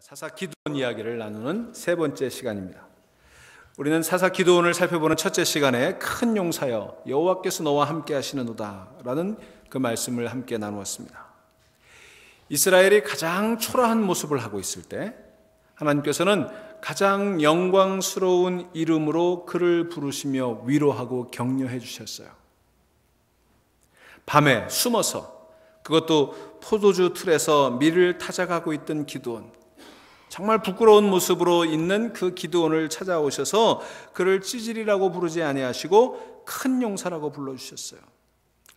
사사 기드온 이야기를 나누는 세 번째 시간입니다. 우리는 사사 기드온을 살펴보는 첫째 시간에 큰 용사여 여호와께서 너와 함께 하시는도다 라는 그 말씀을 함께 나누었습니다. 이스라엘이 가장 초라한 모습을 하고 있을 때 하나님께서는 가장 영광스러운 이름으로 그를 부르시며 위로하고 격려해 주셨어요. 밤에 숨어서, 그것도 포도주 틀에서 밀을 타작하고 있던 기드온, 정말 부끄러운 모습으로 있는 그 기드온을 찾아오셔서 그를 찌질이라고 부르지 아니하시고 큰 용사라고 불러주셨어요.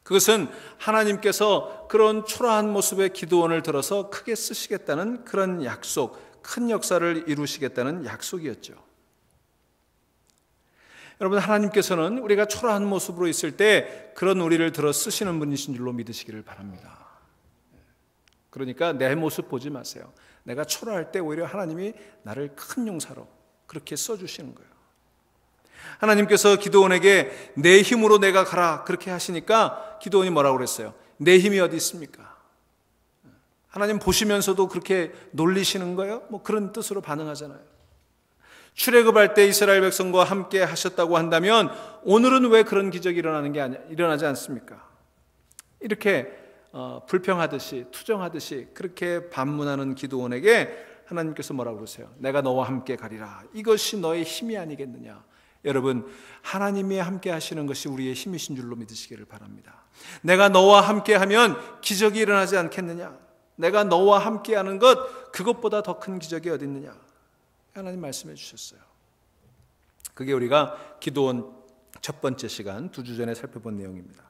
그것은 하나님께서 그런 초라한 모습의 기드온을 들어서 크게 쓰시겠다는 그런 약속, 큰 역사를 이루시겠다는 약속이었죠. 여러분, 하나님께서는 우리가 초라한 모습으로 있을 때 그런 우리를 들어 쓰시는 분이신 줄로 믿으시기를 바랍니다. 그러니까 내 모습 보지 마세요. 내가 초라할 때 오히려 하나님이 나를 큰 용사로 그렇게 써주시는 거예요. 하나님께서 기드온에게 내 힘으로 내가 가라 그렇게 하시니까 기드온이 뭐라고 그랬어요? 내 힘이 어디 있습니까? 하나님 보시면서도 그렇게 놀리시는 거예요? 뭐 그런 뜻으로 반응하잖아요. 출애굽할 때 이스라엘 백성과 함께 하셨다고 한다면 오늘은 왜 그런 기적이 일어나지 않습니까? 이렇게 불평하듯이 투정하듯이 그렇게 반문하는 기드온에게 하나님께서 뭐라고 그러세요? 내가 너와 함께 가리라. 이것이 너의 힘이 아니겠느냐. 여러분, 하나님이 함께 하시는 것이 우리의 힘이신 줄로 믿으시기를 바랍니다. 내가 너와 함께 하면 기적이 일어나지 않겠느냐. 내가 너와 함께 하는 것, 그것보다 더 큰 기적이 어디 있느냐. 하나님 말씀해 주셨어요. 그게 우리가 기드온 첫 번째 시간 2주 전에 살펴본 내용입니다.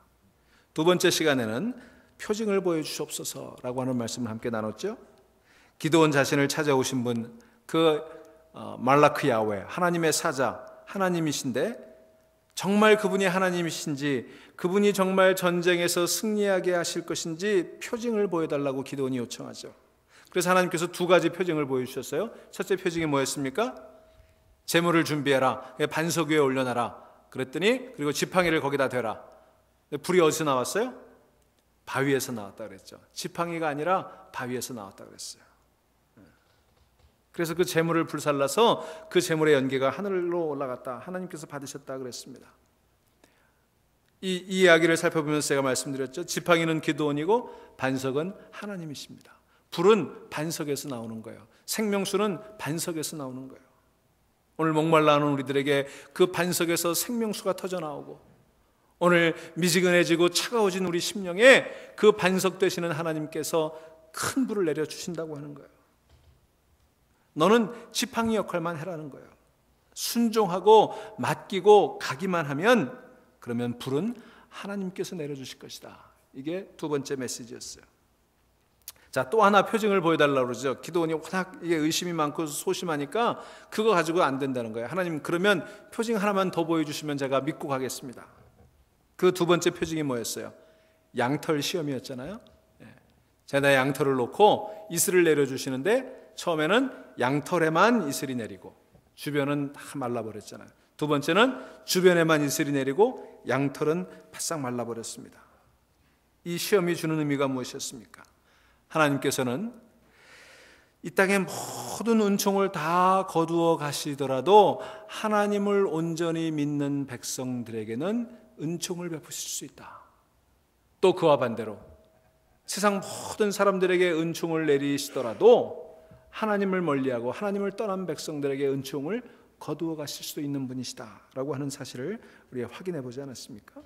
두 번째 시간에는 표징을 보여주시옵소서라고 하는 말씀을 함께 나눴죠. 기드온 자신을 찾아오신 분, 그 말라크 야훼, 하나님의 사자, 하나님이신데 정말 그분이 하나님이신지, 그분이 정말 전쟁에서 승리하게 하실 것인지 표징을 보여달라고 기드온이 요청하죠. 그래서 하나님께서 두 가지 표징을 보여주셨어요. 첫째 표징이 뭐였습니까? 제물을 준비해라, 반석 위에 올려놔라 그랬더니, 그리고 지팡이를 거기다 대라. 불이 어디서 나왔어요? 바위에서 나왔다 그랬죠. 지팡이가 아니라 바위에서 나왔다 그랬어요. 그래서 그 제물을 불살라서 그 제물의 연기가 하늘로 올라갔다. 하나님께서 받으셨다 그랬습니다. 이 이야기를 살펴보면서 제가 말씀드렸죠. 지팡이는 기드온이고 반석은 하나님이십니다. 불은 반석에서 나오는 거예요. 생명수는 반석에서 나오는 거예요. 오늘 목말라하는 우리들에게 그 반석에서 생명수가 터져 나오고, 오늘 미지근해지고 차가워진 우리 심령에 그 반석 되시는 하나님께서 큰 불을 내려주신다고 하는 거예요. 너는 지팡이 역할만 해라는 거예요. 순종하고 맡기고 가기만 하면, 그러면 불은 하나님께서 내려주실 것이다. 이게 두 번째 메시지였어요. 자, 또 하나 표징을 보여달라고 그러죠. 기드온이 워낙 이게 의심이 많고 소심하니까 그거 가지고 안 된다는 거예요. 하나님, 그러면 표징 하나만 더 보여주시면 제가 믿고 가겠습니다. 그 두 번째 표징이 뭐였어요? 양털 시험이었잖아요. 제가 양털을 놓고 이슬을 내려주시는데 처음에는 양털에만 이슬이 내리고 주변은 다 말라버렸잖아요. 두 번째는 주변에만 이슬이 내리고 양털은 바싹 말라버렸습니다. 이 시험이 주는 의미가 무엇이었습니까? 하나님께서는 이 땅의 모든 은총을 다 거두어 가시더라도 하나님을 온전히 믿는 백성들에게는 은총을 베푸실 수 있다. 또 그와 반대로 세상 모든 사람들에게 은총을 내리시더라도 하나님을 멀리하고 하나님을 떠난 백성들에게 은총을 거두어 가실 수도 있는 분이시다라고 하는 사실을 우리가 확인해 보지 않았습니까?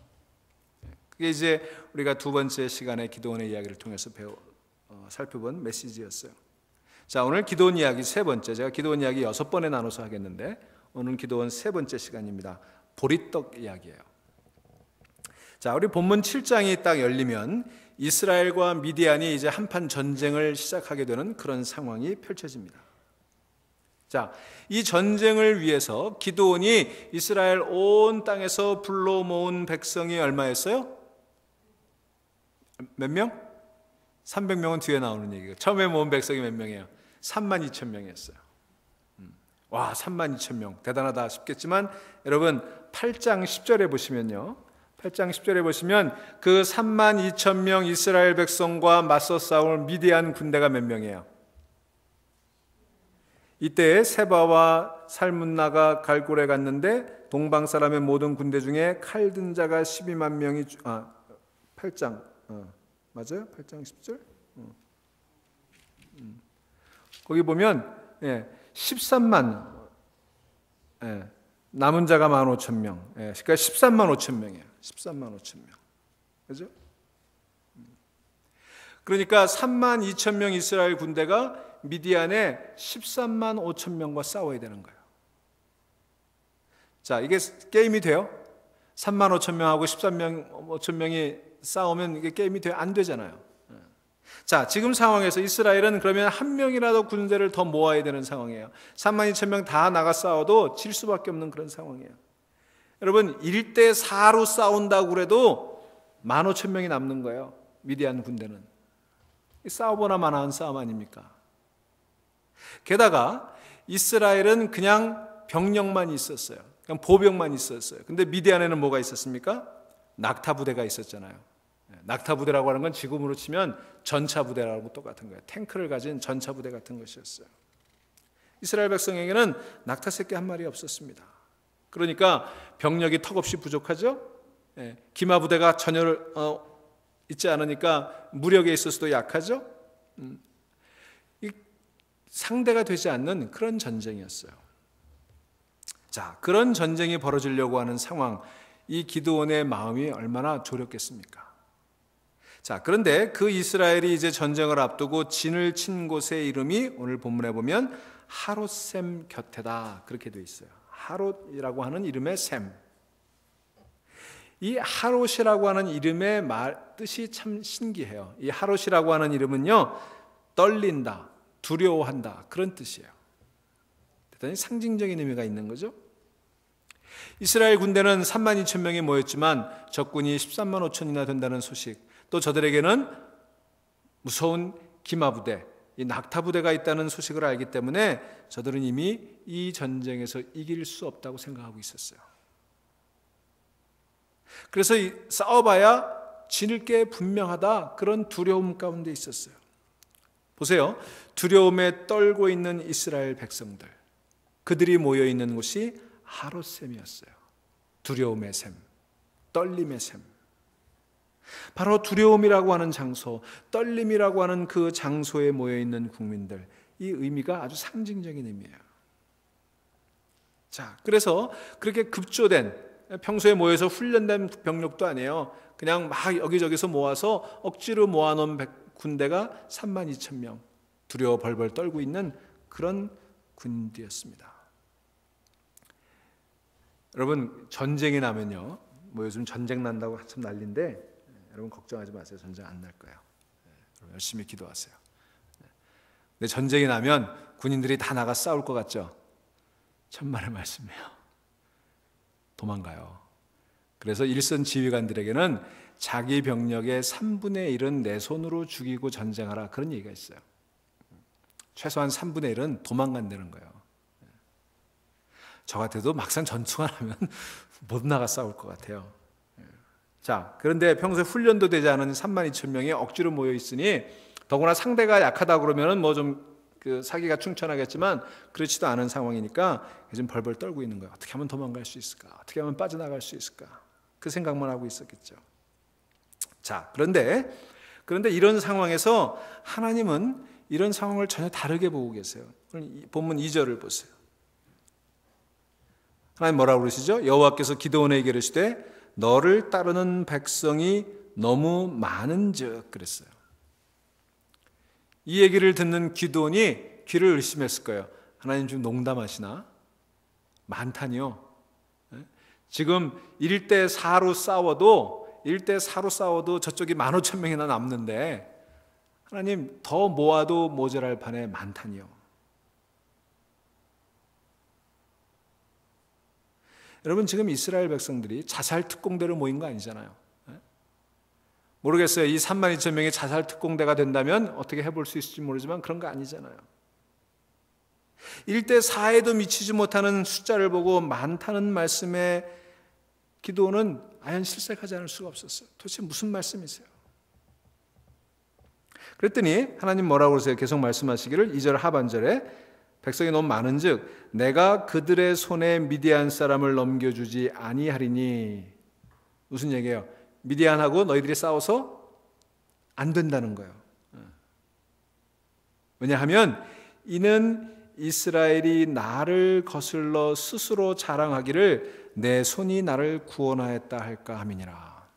그게 이제 우리가 두 번째 시간에 기드온의 이야기를 통해서 살펴본 메시지였어요. 자, 오늘 기드온 이야기 세 번째, 제가 기드온 이야기 6번에 나눠서 하겠는데 오늘 기드온 세 번째 시간입니다. 보리떡 이야기예요. 자, 우리 본문 7장이 딱 열리면 이스라엘과 미디안이 이제 한판 전쟁을 시작하게 되는 그런 상황이 펼쳐집니다. 자, 이 전쟁을 위해서 기드온이 이스라엘 온 땅에서 불러 모은 백성이 얼마였어요? 몇 명? 300명은 뒤에 나오는 얘기고, 처음에 모은 백성이 몇 명이에요? 32,000명이었어요. 와, 32,000명 대단하다 싶겠지만 여러분 8장 10절에 보시면요, 8장 10절에 보시면 그 32,000명 이스라엘 백성과 맞서 싸울 미디안 군대가 몇 명이에요? 이때에 세바와 살문나가 갈골에 갔는데 동방 사람의 모든 군대 중에 칼 든 자가 12만 명이 8장 맞아요? 8장 10절? 거기 보면 13만 남은 자가 15,000명. 그러니까 13만 5천 명이에요. 13만 5천 명. 그죠? 그러니까 3만 2천 명 이스라엘 군대가 미디안에 13만 5천 명과 싸워야 되는 거예요. 자, 이게 게임이 돼요? 3만 5천 명하고 13만 5천 명이 싸우면 이게 게임이 돼요? 안 되잖아요. 자, 지금 상황에서 이스라엘은 그러면 한 명이라도 군대를 더 모아야 되는 상황이에요. 3만 2천 명 다 나가 싸워도 질 수밖에 없는 그런 상황이에요. 여러분, 1대 4로 싸운다고 그래도 15,000명이 남는 거예요. 미디안 군대는. 싸워보나 마나한 싸움 아닙니까? 게다가 이스라엘은 그냥 병력만 있었어요. 그냥 보병만 있었어요. 근데 미디안에는 뭐가 있었습니까? 낙타 부대가 있었잖아요. 낙타 부대라고 하는 건 지금으로 치면 전차 부대라고 똑같은 거예요. 탱크를 가진 전차 부대 같은 것이었어요. 이스라엘 백성에게는 낙타 새끼 한 마리 없었습니다. 그러니까 병력이 턱없이 부족하죠. 기마 부대가 전혀 있지 않으니까 무력에 있어서도 약하죠. 상대가 되지 않는 그런 전쟁이었어요. 자, 그런 전쟁이 벌어지려고 하는 상황, 이 기드온의 마음이 얼마나 졸였겠습니까? 자, 그런데 그 이스라엘이 이제 전쟁을 앞두고 진을 친 곳의 이름이 오늘 본문에 보면 하롯셈 곁에다 그렇게 되어 있어요. 하롯이라고 하는 이름의 셈. 이 하롯이라고 하는 이름의 뜻이 참 신기해요. 이 하롯이라고 하는 이름은요, 떨린다, 두려워한다 그런 뜻이에요. 대단히 상징적인 의미가 있는 거죠. 이스라엘 군대는 3만 2천 명이 모였지만 적군이 13만 5천이나 된다는 소식, 또 저들에게는 무서운 기마부대, 이 낙타부대가 있다는 소식을 알기 때문에 저들은 이미 이 전쟁에서 이길 수 없다고 생각하고 있었어요. 그래서 싸워봐야 지를 게 분명하다, 그런 두려움 가운데 있었어요. 보세요. 두려움에 떨고 있는 이스라엘 백성들, 그들이 모여있는 곳이 하롯셈이었어요. 두려움의 셈, 떨림의 셈. 바로 두려움이라고 하는 장소, 떨림이라고 하는 그 장소에 모여있는 국민들, 이 의미가 아주 상징적인 의미예요. 자, 그래서 그렇게 급조된, 평소에 모여서 훈련된 병력도 아니에요. 그냥 막 여기저기서 모아서 억지로 모아놓은 군대가 3만 2천 명, 두려워 벌벌 떨고 있는 그런 군대였습니다. 여러분, 전쟁이 나면요, 뭐 요즘 전쟁 난다고 한참 난리인데, 여러분 걱정하지 마세요. 전쟁 안 날 거예요. 열심히 기도하세요. 근데 전쟁이 나면 군인들이 다 나가 싸울 것 같죠? 천만의 말씀이에요. 도망가요. 그래서 일선 지휘관들에게는 자기 병력의 3분의 1은 내 손으로 죽이고 전쟁하라, 그런 얘기가 있어요. 최소한 3분의 1은 도망간다는 거예요. 저 같아도 막상 전투가 나면 못 나가 싸울 것 같아요. 자, 그런데 평소에 훈련도 되지 않은 3만 2천 명이 억지로 모여 있으니, 더구나 상대가 약하다 그러면은 뭐 좀 그 사기가 충천하겠지만 그렇지도 않은 상황이니까 지금 벌벌 떨고 있는 거예요. 어떻게 하면 도망갈 수 있을까? 어떻게 하면 빠져나갈 수 있을까? 그 생각만 하고 있었겠죠. 자, 그런데 이런 상황에서 하나님은 이런 상황을 전혀 다르게 보고 계세요. 본문 2절을 보세요. 하나님 뭐라고 그러시죠? 여호와께서 기드온에게 이르시되 너를 따르는 백성이 너무 많은즉 그랬어요. 이 얘기를 듣는 기드온이 귀를 의심했을 거예요. 하나님 지금 농담하시나? 많다니요. 지금 1대 4로 싸워도 저쪽이 15,000명이나 남는데 하나님 더 모아도 모자랄 판에 많다니요. 여러분, 지금 이스라엘 백성들이 자살 특공대로 모인 거 아니잖아요. 모르겠어요. 이 3만 2천 명이 자살 특공대가 된다면 어떻게 해볼 수 있을지 모르지만 그런 거 아니잖아요. 1대 4에도 미치지 못하는 숫자를 보고 많다는 말씀에 기도는 아연 실색하지 않을 수가 없었어요. 도대체 무슨 말씀이세요? 그랬더니 하나님 뭐라고 그러세요? 계속 말씀하시기를 2절 하반절에 백성이 너무 많은즉 내가 그들의 손에 미디안 사람을 넘겨주지 아니하리니. 무슨 얘기예요? 미디안하고 너희들이 싸워서 안 된다는 거예요. 왜냐하면 이는 이스라엘이 나를 거슬러 스스로 자랑하기를 내 손이 나를 구원하였다 할까 함이니라.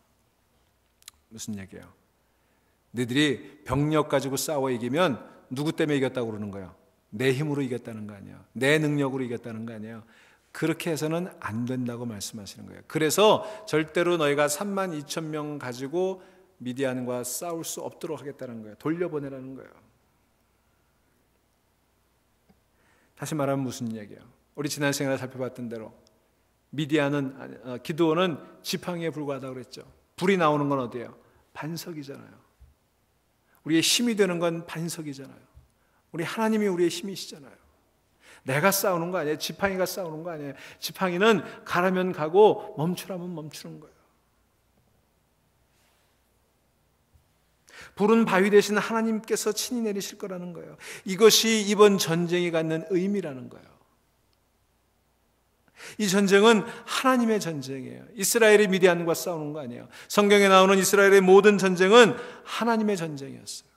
무슨 얘기예요? 너희들이 병력 가지고 싸워 이기면 누구 때문에 이겼다고 그러는 거예요? 내 힘으로 이겼다는 거 아니에요? 내 능력으로 이겼다는 거 아니에요? 그렇게 해서는 안 된다고 말씀하시는 거예요. 그래서 절대로 너희가 32,000명 가지고 미디안과 싸울 수 없도록 하겠다는 거예요. 돌려보내라는 거예요. 다시 말하면 무슨 얘기예요? 우리 지난 시간에 살펴봤던 대로 기드온은 지팡이에 불과하다고 그랬죠. 불이 나오는 건 어디예요? 반석이잖아요. 우리의 힘이 되는 건 반석이잖아요. 우리 하나님이 우리의 힘이시잖아요. 내가 싸우는 거 아니에요. 지팡이가 싸우는 거 아니에요. 지팡이는 가라면 가고 멈추라면 멈추는 거예요. 불은 바위 대신 하나님께서 친히 내리실 거라는 거예요. 이것이 이번 전쟁이 갖는 의미라는 거예요. 이 전쟁은 하나님의 전쟁이에요. 이스라엘이 미디안과 싸우는 거 아니에요. 성경에 나오는 이스라엘의 모든 전쟁은 하나님의 전쟁이었어요.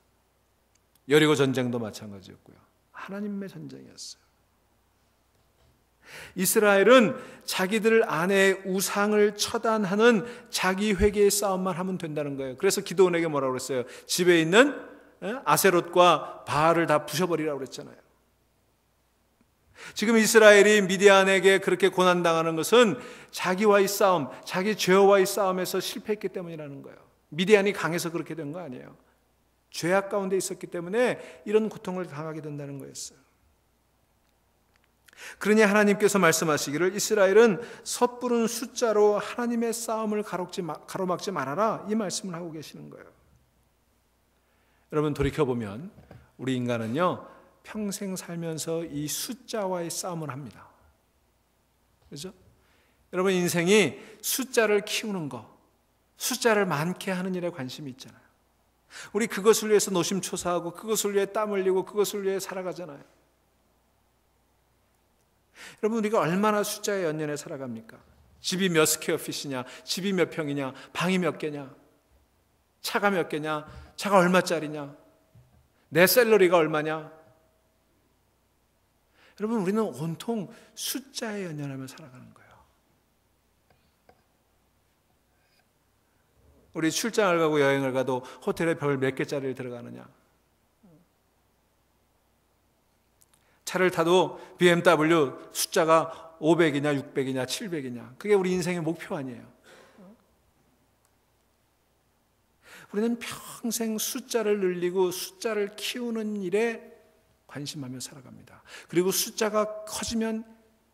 여리고 전쟁도 마찬가지였고요. 하나님의 전쟁이었어요. 이스라엘은 자기들 안에 우상을 처단하는 자기 회개의 싸움만 하면 된다는 거예요. 그래서 기드온에게 뭐라고 그랬어요? 집에 있는 아세롯과 바알을 다 부셔버리라고 그랬잖아요. 지금 이스라엘이 미디안에게 그렇게 고난당하는 것은 자기와의 싸움, 자기 죄와의 싸움에서 실패했기 때문이라는 거예요. 미디안이 강해서 그렇게 된 거 아니에요. 죄악 가운데 있었기 때문에 이런 고통을 당하게 된다는 거였어요. 그러니 하나님께서 말씀하시기를 이스라엘은 섣부른 숫자로 하나님의 싸움을 가로막지 말아라, 이 말씀을 하고 계시는 거예요. 여러분, 돌이켜보면 우리 인간은요 평생 살면서 이 숫자와의 싸움을 합니다. 그렇죠? 여러분, 인생이 숫자를 키우는 거, 숫자를 많게 하는 일에 관심이 있잖아요. 우리 그것을 위해서 노심초사하고 그것을 위해 땀 흘리고 그것을 위해 살아가잖아요. 여러분, 우리가 얼마나 숫자에 연연해 살아갑니까? 집이 몇 스퀘어핏이냐, 집이 몇 평이냐, 방이 몇 개냐, 차가 몇 개냐, 차가 얼마짜리냐, 내 샐러리가 얼마냐. 여러분, 우리는 온통 숫자에 연연하며 살아가는 거예요. 우리 출장을 가고 여행을 가도 호텔에 별 몇 개짜리를 들어가느냐, 차를 타도 BMW 숫자가 500이냐 600이냐 700이냐, 그게 우리 인생의 목표 아니에요. 우리는 평생 숫자를 늘리고 숫자를 키우는 일에 관심하며 살아갑니다. 그리고 숫자가 커지면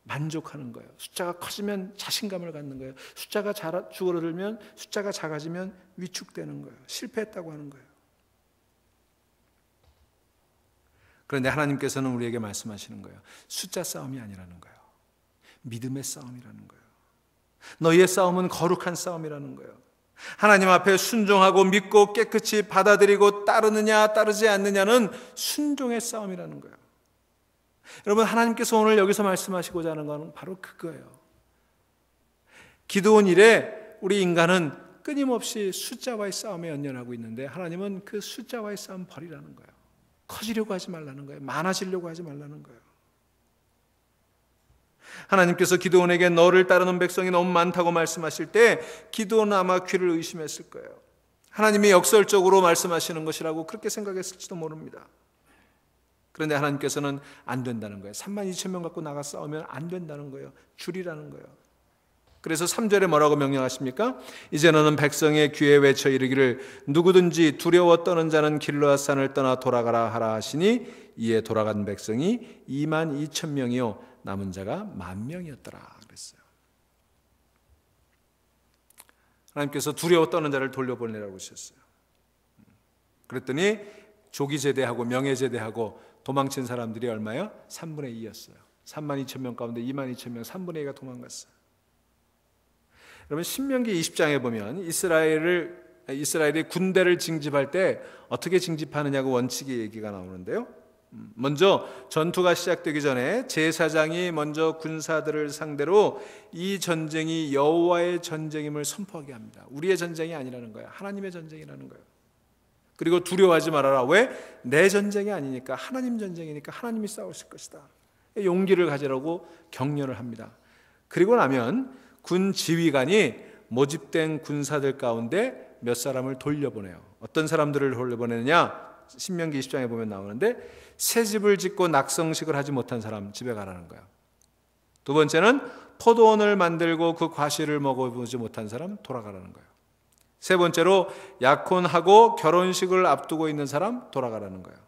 만족하는 거예요. 숫자가 커지면 자신감을 갖는 거예요. 숫자가 줄어들면, 숫자가 작아지면 위축되는 거예요. 실패했다고 하는 거예요. 그런데 하나님께서는 우리에게 말씀하시는 거예요. 숫자 싸움이 아니라는 거예요. 믿음의 싸움이라는 거예요. 너희의 싸움은 거룩한 싸움이라는 거예요. 하나님 앞에 순종하고 믿고 깨끗이 받아들이고 따르느냐 따르지 않느냐는 순종의 싸움이라는 거예요. 여러분, 하나님께서 오늘 여기서 말씀하시고자 하는 건 바로 그거예요. 기도원 일에 우리 인간은 끊임없이 숫자와의 싸움에 연연하고 있는데 하나님은 그 숫자와의 싸움 버리라는 거예요. 커지려고 하지 말라는 거예요. 많아지려고 하지 말라는 거예요. 하나님께서 기드온에게 너를 따르는 백성이 너무 많다고 말씀하실 때 기드온은 아마 귀를 의심했을 거예요. 하나님이 역설적으로 말씀하시는 것이라고 그렇게 생각했을지도 모릅니다. 그런데 하나님께서는 안 된다는 거예요. 32,000명 갖고 나가 싸우면 안 된다는 거예요. 줄이라는 거예요. 그래서 3절에 뭐라고 명령하십니까? 이제 너는 백성의 귀에 외쳐 이르기를 누구든지 두려워 떠는 자는 길르앗산을 떠나 돌아가라 하라 하시니 이에 돌아간 백성이 22,000명이요 남은 자가 10,000명이었더라 그랬어요. 하나님께서 두려워 떠는 자를 돌려보내라고 하셨어요. 그랬더니 조기 제대하고 명예 제대하고 도망친 사람들이 얼마요? 3분의 2였어요. 32,000명 가운데 22,000명, 3분의 2가 도망갔어요. 여러분, 신명기 20장에 보면 이스라엘이 군대를 징집할 때 어떻게 징집하느냐고 원칙의 얘기가 나오는데요. 먼저 전투가 시작되기 전에 제사장이 먼저 군사들을 상대로 이 전쟁이 여호와의 전쟁임을 선포하게 합니다. 우리의 전쟁이 아니라는 거예요. 하나님의 전쟁이라는 거예요. 그리고 두려워하지 말아라. 왜? 내 전쟁이 아니니까, 하나님 전쟁이니까 하나님이 싸우실 것이다. 용기를 가지라고 격려를 합니다. 그리고 나면 군 지휘관이 모집된 군사들 가운데 몇 사람을 돌려보내요. 어떤 사람들을 돌려보내느냐? 신명기 20장에 보면 나오는데, 새 집을 짓고 낙성식을 하지 못한 사람 집에 가라는 거예요. 두 번째는 포도원을 만들고 그 과실을 먹어보지 못한 사람 돌아가라는 거예요. 세 번째로 약혼하고 결혼식을 앞두고 있는 사람 돌아가라는 거예요.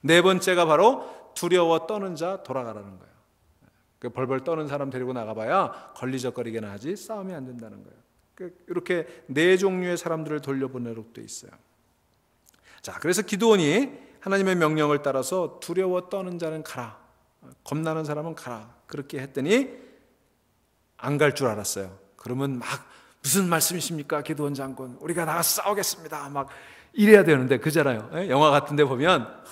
네 번째가 바로 두려워 떠는 자 돌아가라는 거예요. 벌벌 떠는 사람 데리고 나가봐야 걸리적거리게나 하지 싸움이 안 된다는 거예요. 이렇게 네 종류의 사람들을 돌려보내도록 돼 있어요. 자, 그래서 기드온이 하나님의 명령을 따라서 두려워 떠는 자는 가라, 겁나는 사람은 가라, 그렇게 했더니 안 갈 줄 알았어요. 그러면 막 무슨 말씀이십니까, 기드온 장군? 우리가 나가서 싸우겠습니다. 막 이래야 되는데, 그잖아요. 영화 같은 데 보면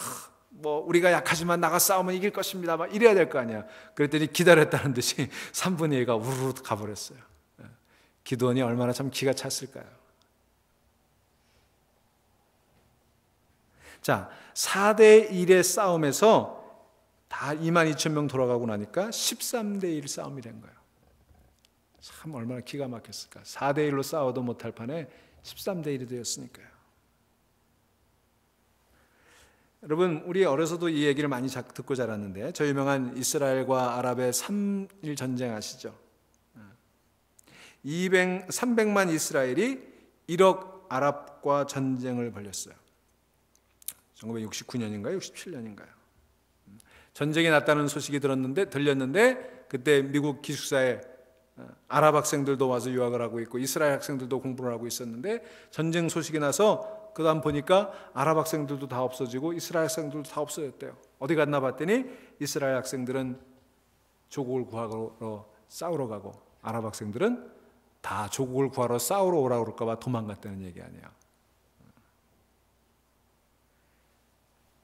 뭐 우리가 약하지만 나가 싸우면 이길 것입니다. 막 이래야 될 거 아니야. 그랬더니 기다렸다는 듯이 3분의 2가 우르르 가버렸어요. 기드온이 얼마나 참 기가 찼을까요? 자, 4대 1의 싸움에서 다 22,000명 돌아가고 나니까 13대 1 싸움이 된 거예요. 참 얼마나 기가 막혔을까. 4대 1로 싸워도 못할 판에 13대 1이 되었으니까요. 여러분, 우리 어려서도 이 얘기를 많이 듣고 자랐는데, 저 유명한 이스라엘과 아랍의 3일 전쟁 아시죠? 300만 이스라엘이 1억 아랍과 전쟁을 벌였어요. 1969년인가요? 67년인가요? 전쟁이 났다는 소식이 들렸는데 그때 미국 기숙사에 아랍 학생들도 와서 유학을 하고 있고 이스라엘 학생들도 공부를 하고 있었는데, 전쟁 소식이 나서 그 다음 보니까 아랍 학생들도 다 없어지고 이스라엘 학생들도 다 없어졌대요. 어디 갔나 봤더니 이스라엘 학생들은 조국을 구하러 싸우러 가고 아랍 학생들은 다 조국을 구하러 싸우러 오라고 그럴까 봐 도망갔다는 얘기 아니에요.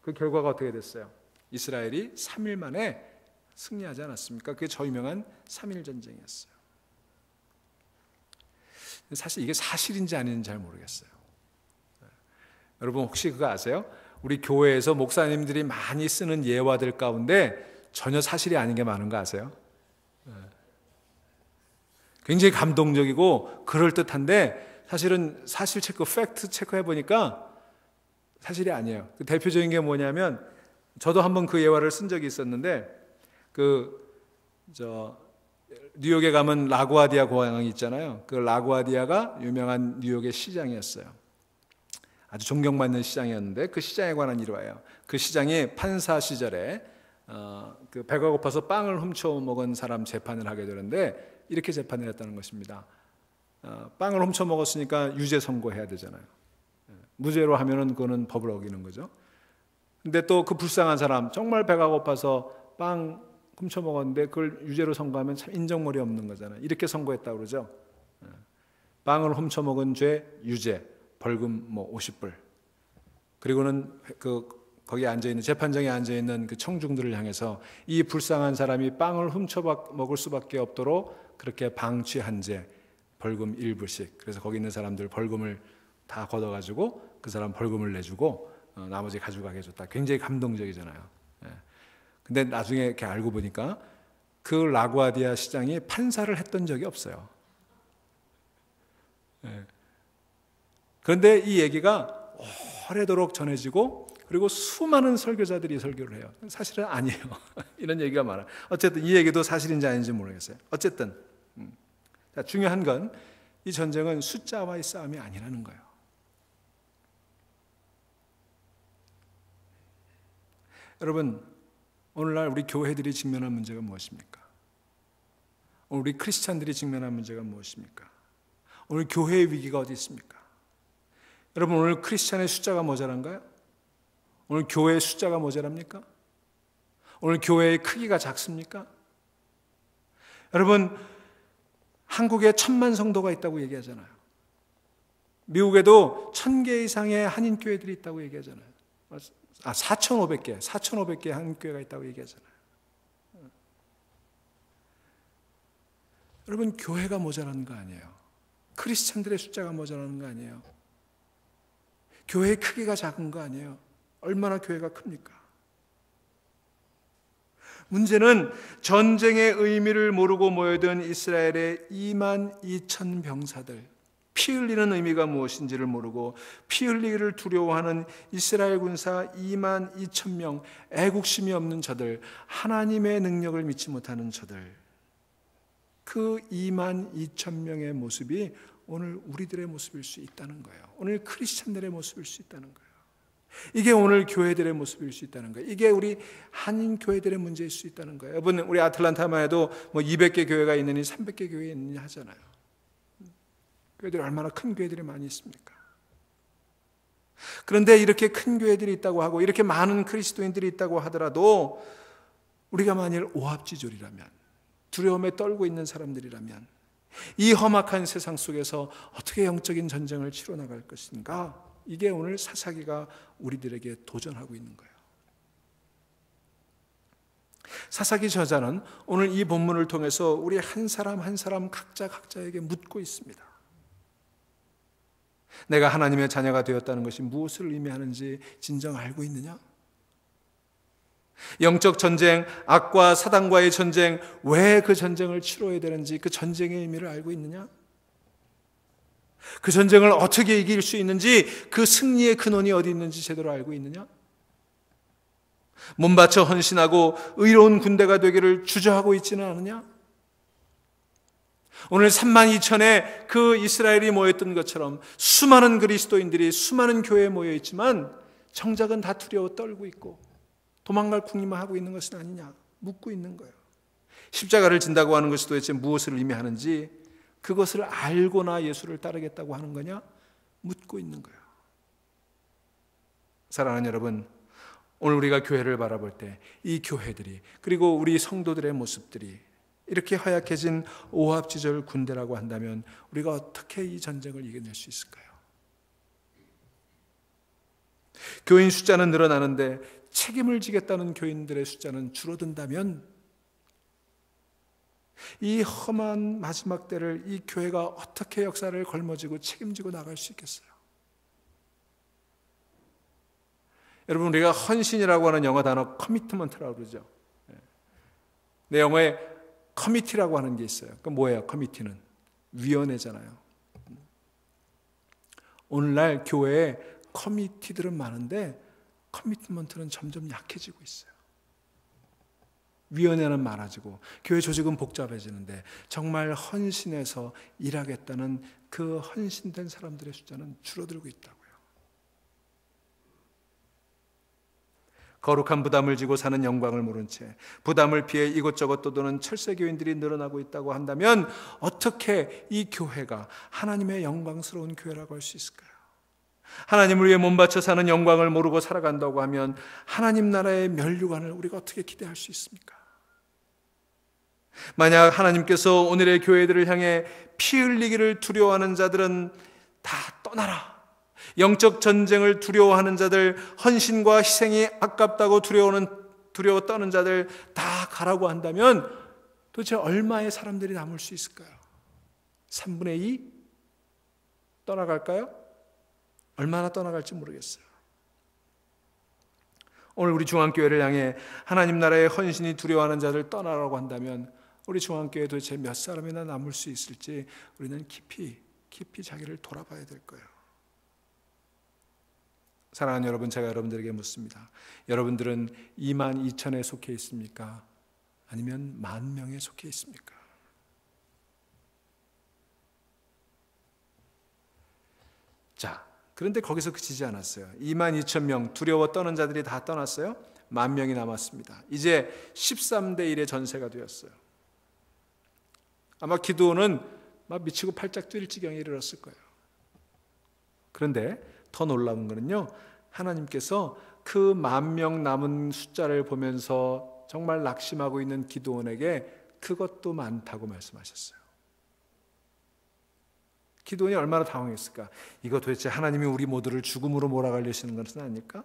그 결과가 어떻게 됐어요? 이스라엘이 3일 만에 승리하지 않았습니까? 그게 저 유명한 3.1 전쟁이었어요. 사실 이게 사실인지 아닌지 잘 모르겠어요. 여러분 혹시 그거 아세요? 우리 교회에서 목사님들이 많이 쓰는 예화들 가운데 전혀 사실이 아닌 게 많은 거 아세요? 굉장히 감동적이고 그럴듯한데 사실은 사실 체크, 팩트 체크해 보니까 사실이 아니에요. 그 대표적인 게 뭐냐면, 저도 한번 그 예화를 쓴 적이 있었는데, 뉴욕에 가면 라구아디아 공항이 있잖아요. 그 라구아디아가 유명한 뉴욕의 시장이었어요. 아주 존경받는 시장이었는데 그 시장에 관한 일화예요. 그 시장이 판사 시절에 그 배가 고파서 빵을 훔쳐 먹은 사람 재판을 하게 되는데, 이렇게 재판을 했다는 것입니다. 빵을 훔쳐 먹었으니까 유죄 선고해야 되잖아요. 무죄로 하면은 그거는 법을 어기는 거죠. 근데 또 그 불쌍한 사람, 정말 배가 고파서 빵 훔쳐 먹었는데 그걸 유죄로 선고하면 참 인정머리 없는 거잖아요. 이렇게 선고했다고 그러죠. 빵을 훔쳐 먹은 죄 유죄, 벌금 50불. 그리고는 거기 앉아 있는, 재판장에 앉아 있는 그 청중들을 향해서 이 불쌍한 사람이 빵을 훔쳐 먹을 수밖에 없도록 그렇게 방치한 죄, 벌금 1불씩. 그래서 거기 있는 사람들 벌금을 다 걷어가지고 그 사람 벌금을 내주고 나머지 가져가게 해줬다. 굉장히 감동적이잖아요. 근데 나중에 이렇게 알고 보니까 그 라구아디아 시장이 판사를 했던 적이 없어요. 그런데 이 얘기가 오래도록 전해지고, 그리고 수많은 설교자들이 설교를 해요. 사실은 아니에요. 이런 얘기가 많아요. 어쨌든 이 얘기도 사실인지 아닌지 모르겠어요. 어쨌든 중요한 건 이 전쟁은 숫자와의 싸움이 아니라는 거예요. 여러분, 오늘날 우리 교회들이 직면한 문제가 무엇입니까? 오늘 우리 크리스찬들이 직면한 문제가 무엇입니까? 오늘 교회의 위기가 어디 있습니까? 여러분, 오늘 크리스찬의 숫자가 모자란가요? 오늘 교회의 숫자가 모자랍니까? 오늘 교회의 크기가 작습니까? 여러분, 한국에 1,000만 성도가 있다고 얘기하잖아요. 미국에도 1,000개 이상의 한인교회들이 있다고 얘기하잖아요. 4,500개 한국교회가 있다고 얘기하잖아요. 여러분, 교회가 모자라는 거 아니에요. 크리스찬들의 숫자가 모자라는 거 아니에요. 교회의 크기가 작은 거 아니에요. 얼마나 교회가 큽니까? 문제는 전쟁의 의미를 모르고 모여든 이스라엘의 2만 2천 병사들, 피 흘리는 의미가 무엇인지를 모르고 피 흘리기를 두려워하는 이스라엘 군사 2만 2천 명, 애국심이 없는 저들, 하나님의 능력을 믿지 못하는 저들, 그 2만 2천 명의 모습이 오늘 우리들의 모습일 수 있다는 거예요. 오늘 크리스찬들의 모습일 수 있다는 거예요. 이게 오늘 교회들의 모습일 수 있다는 거예요. 이게 우리 한인 교회들의 문제일 수 있다는 거예요. 여러분, 우리 아틀란타만 해도 뭐 200개 교회가 있느니 300개 교회 있느냐 하잖아요. 교회들이 얼마나 큰 교회들이 많이 있습니까? 그런데 이렇게 큰 교회들이 있다고 하고 이렇게 많은 그리스도인들이 있다고 하더라도 우리가 만일 오합지졸이라면, 두려움에 떨고 있는 사람들이라면 이 험악한 세상 속에서 어떻게 영적인 전쟁을 치러 나갈 것인가? 이게 오늘 사사기가 우리들에게 도전하고 있는 거예요. 사사기 저자는 오늘 이 본문을 통해서 우리 한 사람 한 사람 각자에게 묻고 있습니다. 내가 하나님의 자녀가 되었다는 것이 무엇을 의미하는지 진정 알고 있느냐? 영적 전쟁, 악과 사단과의 전쟁, 왜 그 전쟁을 치러야 되는지 그 전쟁의 의미를 알고 있느냐? 그 전쟁을 어떻게 이길 수 있는지, 그 승리의 근원이 어디 있는지 제대로 알고 있느냐? 몸바쳐 헌신하고 의로운 군대가 되기를 주저하고 있지는 않느냐? 오늘 32,000의 그 이스라엘이 모였던 것처럼 수많은 그리스도인들이 수많은 교회에 모여 있지만 정작은 다 두려워 떨고 있고 도망갈 궁리만 하고 있는 것은 아니냐 묻고 있는 거예요. 십자가를 진다고 하는 것이 도대체 무엇을 의미하는지, 그것을 알고나 예수를 따르겠다고 하는 거냐 묻고 있는 거예요. 사랑하는 여러분, 오늘 우리가 교회를 바라볼 때 이 교회들이, 그리고 우리 성도들의 모습들이 이렇게 허약해진 오합지졸 군대라고 한다면 우리가 어떻게 이 전쟁을 이겨낼 수 있을까요? 교인 숫자는 늘어나는데 책임을 지겠다는 교인들의 숫자는 줄어든다면 이 험한 마지막 때를 이 교회가 어떻게 역사를 걸머쥐고 책임지고 나갈 수 있겠어요? 여러분, 우리가 헌신이라고 하는 영어 단어 커미트먼트라고 그러죠. 내 영어에 커미티라고 하는 게 있어요. 그 뭐예요? 커미티는 위원회잖아요. 오늘날 교회에 커미티들은 많은데 커미트먼트는 점점 약해지고 있어요. 위원회는 많아지고 교회 조직은 복잡해지는데 정말 헌신해서 일하겠다는 그 헌신된 사람들의 숫자는 줄어들고 있다고요. 거룩한 부담을 지고 사는 영광을 모른 채 부담을 피해 이곳저곳 떠도는 철새교인들이 늘어나고 있다고 한다면 어떻게 이 교회가 하나님의 영광스러운 교회라고 할 수 있을까요? 하나님을 위해 몸바쳐 사는 영광을 모르고 살아간다고 하면 하나님 나라의 면류관을 우리가 어떻게 기대할 수 있습니까? 만약 하나님께서 오늘의 교회들을 향해 피 흘리기를 두려워하는 자들은 다 떠나라, 영적 전쟁을 두려워하는 자들, 헌신과 희생이 아깝다고 두려워 떠는 자들 다 가라고 한다면 도대체 얼마의 사람들이 남을 수 있을까요? 3분의 2? 떠나갈까요? 얼마나 떠나갈지 모르겠어요. 오늘 우리 중앙교회를 향해 하나님 나라의 헌신이 두려워하는 자들 떠나라고 한다면 우리 중앙교회에 도대체 몇 사람이나 남을 수 있을지 우리는 깊이 자기를 돌아봐야 될 거예요. 사랑하는 여러분, 제가 여러분들에게 묻습니다. 여러분들은 22,000에 속해 있습니까? 아니면 10,000명에 속해 있습니까? 자, 그런데 거기서 그치지 않았어요. 22,000명 두려워 떠는 자들이 다 떠났어요. 10,000명이 남았습니다. 이제 13대 1의 전세가 되었어요. 아마 기드온은 막 미치고 팔짝 뛸 지경에 이르렀을 거예요. 그런데 더 놀라운 거는요, 하나님께서 그 10,000명 남은 숫자를 보면서 정말 낙심하고 있는 기드온에게 그것도 많다고 말씀하셨어요. 기드온이 얼마나 당황했을까? 이거 도대체 하나님이 우리 모두를 죽음으로 몰아가려시는 것은 아닐까?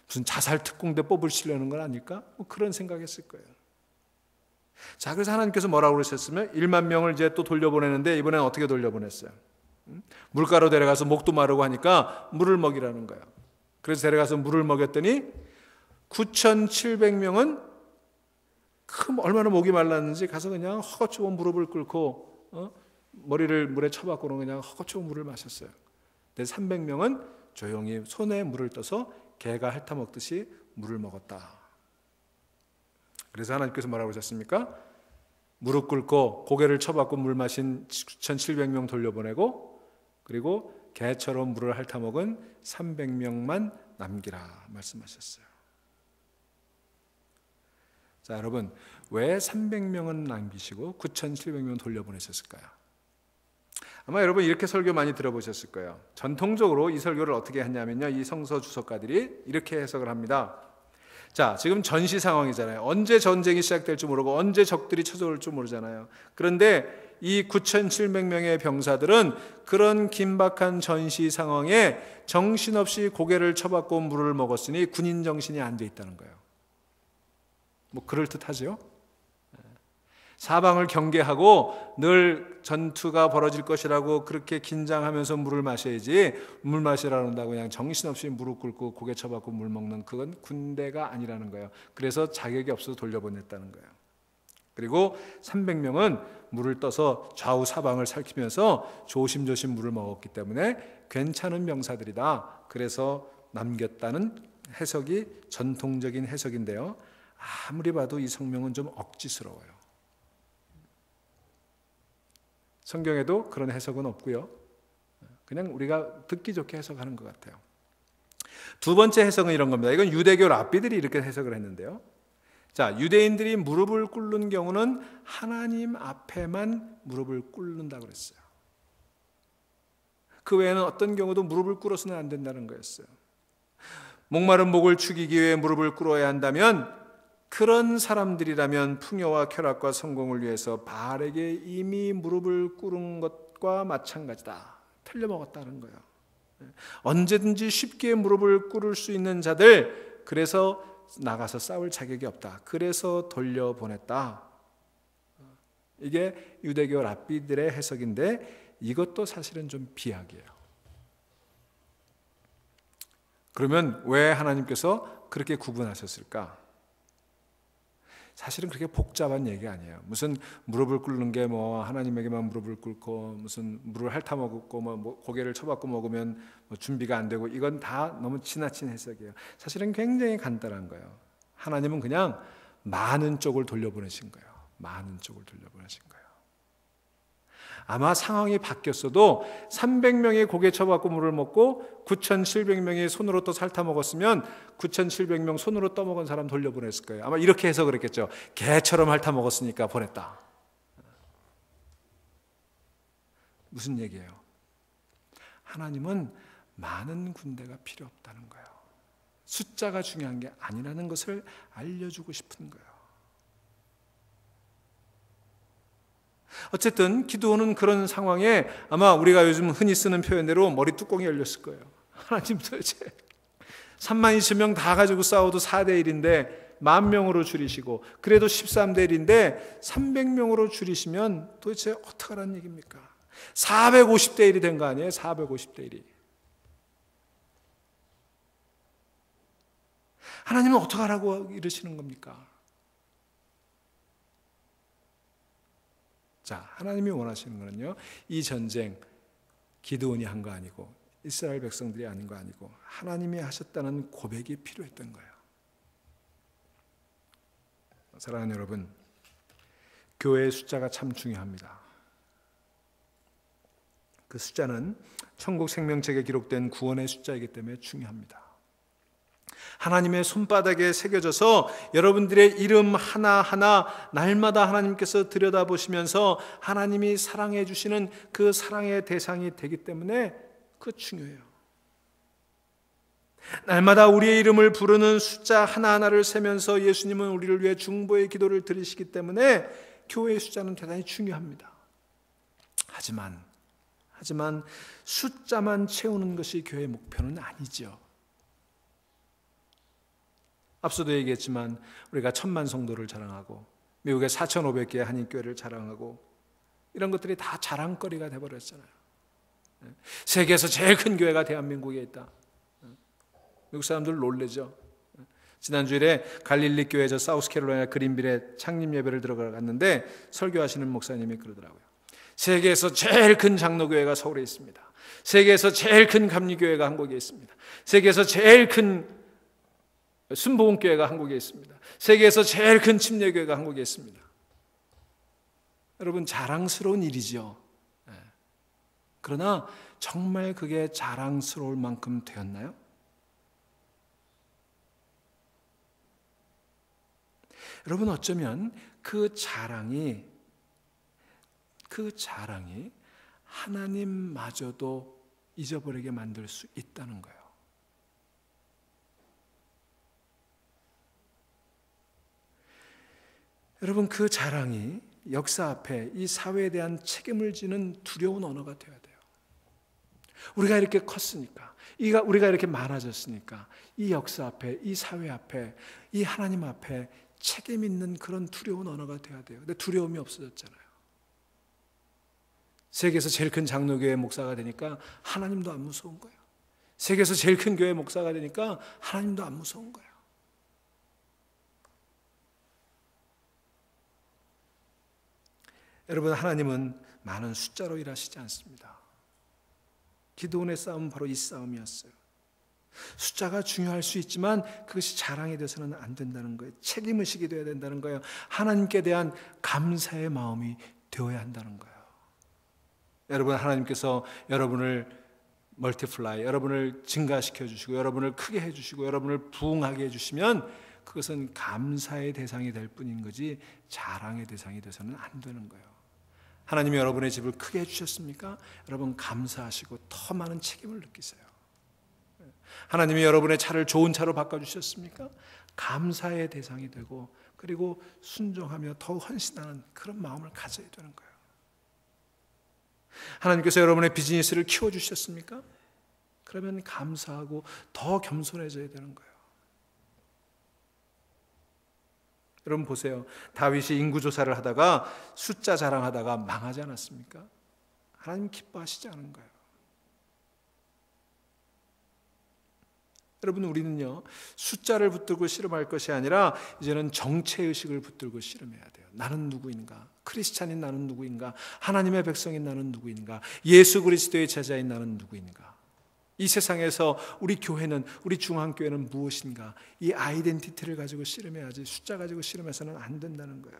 무슨 자살 특공대 뽑으시려는 건 아닐까? 뭐 그런 생각했을 거예요. 자, 그래서 하나님께서 뭐라고 그러셨으면 1만 명을 이제 또 돌려보내는데 이번엔 어떻게 돌려보냈어요? 물가로 데려가서 목도 마르고 하니까 물을 먹이라는 거예요. 그래서 데려가서 물을 먹였더니 9,700명은 얼마나 목이 말랐는지 가서 그냥 허겁지겁 무릎을 꿇고 머리를 물에 쳐박고는 그냥 허겁지겁 물을 마셨어요. 근데 300명은 조용히 손에 물을 떠서 개가 핥아먹듯이 물을 먹었다. 그래서 하나님께서 뭐라고 하셨습니까? 무릎 꿇고 고개를 쳐박고 물 마신 9,700명 돌려보내고 그리고 개처럼 물을 핥아먹은 300명만 남기라 말씀하셨어요. 자, 여러분, 왜 300명은 남기시고 9,700명 돌려보내셨을까요? 아마 여러분 이렇게 설교 많이 들어보셨을 거예요. 전통적으로 이 설교를 어떻게 했냐면요, 이 성서 주석가들이 이렇게 해석을 합니다. 자, 지금 전시 상황이잖아요. 언제 전쟁이 시작될지 모르고 언제 적들이 쳐들어올지 모르잖아요. 그런데 이 9,700명의 병사들은 그런 긴박한 전시 상황에 정신없이 고개를 쳐박고 물을 먹었으니 군인 정신이 안 돼 있다는 거예요. 뭐 그럴듯하죠? 사방을 경계하고 늘 전투가 벌어질 것이라고 그렇게 긴장하면서 물을 마셔야지, 물 마시라 그런다고 그냥 정신없이 무릎 꿇고 고개 쳐박고 물 먹는 그건 군대가 아니라는 거예요. 그래서 자격이 없어서 돌려보냈다는 거예요. 그리고 300명은 물을 떠서 좌우 사방을 살피면서 조심조심 물을 먹었기 때문에 괜찮은 병사들이다. 그래서 남겼다는 해석이 전통적인 해석인데요, 아무리 봐도 이 성명은 좀 억지스러워요. 성경에도 그런 해석은 없고요, 그냥 우리가 듣기 좋게 해석하는 것 같아요. 두 번째 해석은 이런 겁니다. 이건 유대교 랍비들이 이렇게 해석을 했는데요, 자, 유대인들이 무릎을 꿇는 경우는 하나님 앞에만 무릎을 꿇는다고 그랬어요. 그 외에는 어떤 경우도 무릎을 꿇어서는 안 된다는 거였어요. 목마른 목을 축이기 위해 무릎을 꿇어야 한다면 그런 사람들이라면 풍요와 쾌락과 성공을 위해서 바알에게 이미 무릎을 꿇은 것과 마찬가지다. 틀려먹었다는 거예요. 언제든지 쉽게 무릎을 꿇을 수 있는 자들, 그래서 나가서 싸울 자격이 없다. 그래서 돌려보냈다. 이게 유대교 랍비들의 해석인데 이것도 사실은 좀 비약이에요. 그러면 왜 하나님께서 그렇게 구분하셨을까? 사실은 그렇게 복잡한 얘기 아니에요. 무슨 무릎을 꿇는 게 뭐 하나님에게만 무릎을 꿇고 무슨 물을 핥아먹고 뭐 고개를 쳐박고 먹으면 뭐 준비가 안 되고, 이건 다 너무 지나친 해석이에요. 사실은 굉장히 간단한 거예요. 하나님은 그냥 많은 쪽을 돌려보내신 거예요. 많은 쪽을 돌려보내신 거예요. 아마 상황이 바뀌었어도 300명이 고개 쳐박고 물을 먹고 9,700명이 손으로 또 핥아 먹었으면 9,700명 손으로 떠먹은 사람 돌려보냈을 거예요. 아마 이렇게 해서 그랬겠죠. 개처럼 핥아 먹었으니까 보냈다. 무슨 얘기예요? 하나님은 많은 군대가 필요 없다는 거예요. 숫자가 중요한 게 아니라는 것을 알려주고 싶은 거예요. 어쨌든 기드온은 그런 상황에 아마 우리가 요즘 흔히 쓰는 표현대로 머리 뚜껑이 열렸을 거예요. 하나님 도대체 32,000명 다 가지고 싸워도 4대 1인데 10,000명으로 줄이시고, 그래도 13대 1인데 300명으로 줄이시면 도대체 어떡하라는 얘기입니까? 450대 1이 된 거 아니에요? 450대 1이. 하나님은 어떡하라고 이러시는 겁니까? 자, 하나님이 원하시는 거는요, 이 전쟁 기드온이 한 거 아니고 이스라엘 백성들이 아닌 거 아니고 하나님이 하셨다는 고백이 필요했던 거예요. 사랑하는 여러분, 교회의 숫자가 참 중요합니다. 그 숫자는 천국 생명책에 기록된 구원의 숫자이기 때문에 중요합니다. 하나님의 손바닥에 새겨져서 여러분들의 이름 하나하나 날마다 하나님께서 들여다보시면서 하나님이 사랑해 주시는 그 사랑의 대상이 되기 때문에 그 중요해요. 날마다 우리의 이름을 부르는 숫자 하나하나를 세면서 예수님은 우리를 위해 중보의 기도를 드리시기 때문에 교회의 숫자는 대단히 중요합니다. 하지만 숫자만 채우는 것이 교회의 목표는 아니죠. 앞서도 얘기했지만 우리가 1000만 성도를 자랑하고 미국의 4500개의 한인교회를 자랑하고 이런 것들이 다 자랑거리가 돼버렸잖아요. 세계에서 제일 큰 교회가 대한민국에 있다. 미국 사람들 놀라죠. 지난주일에 갈릴리 교회 저 사우스캐롤라이나 그린빌에 창립 예배를 들어갔는데 설교하시는 목사님이 그러더라고요. 세계에서 제일 큰 장로교회가 서울에 있습니다. 세계에서 제일 큰 감리교회가 한국에 있습니다. 세계에서 제일 큰 순복음교회가 한국에 있습니다. 세계에서 제일 큰 침례교회가 한국에 있습니다. 여러분, 자랑스러운 일이죠. 그러나 정말 그게 자랑스러울 만큼 되었나요? 여러분, 어쩌면 그 자랑이 하나님마저도 잊어버리게 만들 수 있다는 거예요. 여러분, 그 자랑이 역사 앞에 이 사회에 대한 책임을 지는 두려운 언어가 되어야 돼요. 우리가 이렇게 컸으니까, 우리가 이렇게 많아졌으니까 이 역사 앞에, 이 사회 앞에, 이 하나님 앞에 책임 있는 그런 두려운 언어가 되어야 돼요. 근데 두려움이 없어졌잖아요. 세계에서 제일 큰 장로교회 목사가 되니까 하나님도 안 무서운 거예요. 세계에서 제일 큰 교회 목사가 되니까 하나님도 안 무서운 거예요. 여러분, 하나님은 많은 숫자로 일하시지 않습니다. 기드온의 싸움은 바로 이 싸움이었어요. 숫자가 중요할 수 있지만 그것이 자랑이 돼서는 안 된다는 거예요. 책임의식이 되어야 된다는 거예요. 하나님께 대한 감사의 마음이 되어야 한다는 거예요. 여러분, 하나님께서 여러분을 멀티플라이, 여러분을 증가시켜 주시고 여러분을 크게 해주시고 여러분을 부흥하게 해주시면 그것은 감사의 대상이 될 뿐인 거지 자랑의 대상이 돼서는 안 되는 거예요. 하나님이 여러분의 집을 크게 해주셨습니까? 여러분 감사하시고 더 많은 책임을 느끼세요. 하나님이 여러분의 차를 좋은 차로 바꿔주셨습니까? 감사의 대상이 되고 그리고 순종하며 더 헌신하는 그런 마음을 가져야 되는 거예요. 하나님께서 여러분의 비즈니스를 키워주셨습니까? 그러면 감사하고 더 겸손해져야 되는 거예요. 여러분 보세요. 다윗이 인구조사를 하다가 숫자 자랑하다가 망하지 않았습니까? 하나님 기뻐하시지 않은 거예요. 여러분, 우리는요 숫자를 붙들고 씨름할 것이 아니라 이제는 정체의식을 붙들고 씨름해야 돼요. 나는 누구인가? 크리스찬인 나는 누구인가? 하나님의 백성인 나는 누구인가? 예수 그리스도의 제자인 나는 누구인가? 이 세상에서 우리 교회는, 우리 중앙교회는 무엇인가? 이 아이덴티티를 가지고 씨름해야지 숫자 가지고 씨름해서는 안 된다는 거예요.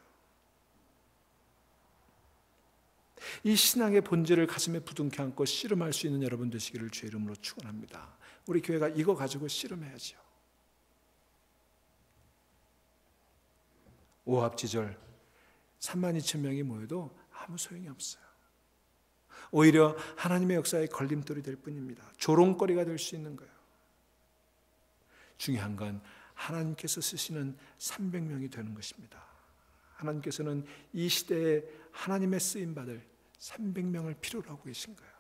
이 신앙의 본질을 가슴에 부둥켜 안고 씨름할 수 있는 여러분 되시기를 주의 이름으로 축원합니다. 우리 교회가 이거 가지고 씨름해야죠. 오합지졸 32,000명이 모여도 아무 소용이 없어요. 오히려 하나님의 역사의 걸림돌이 될 뿐입니다. 조롱거리가 될 수 있는 거예요. 중요한 건 하나님께서 쓰시는 300명이 되는 것입니다. 하나님께서는 이 시대에 하나님의 쓰임받을 300명을 필요로 하고 계신 거예요.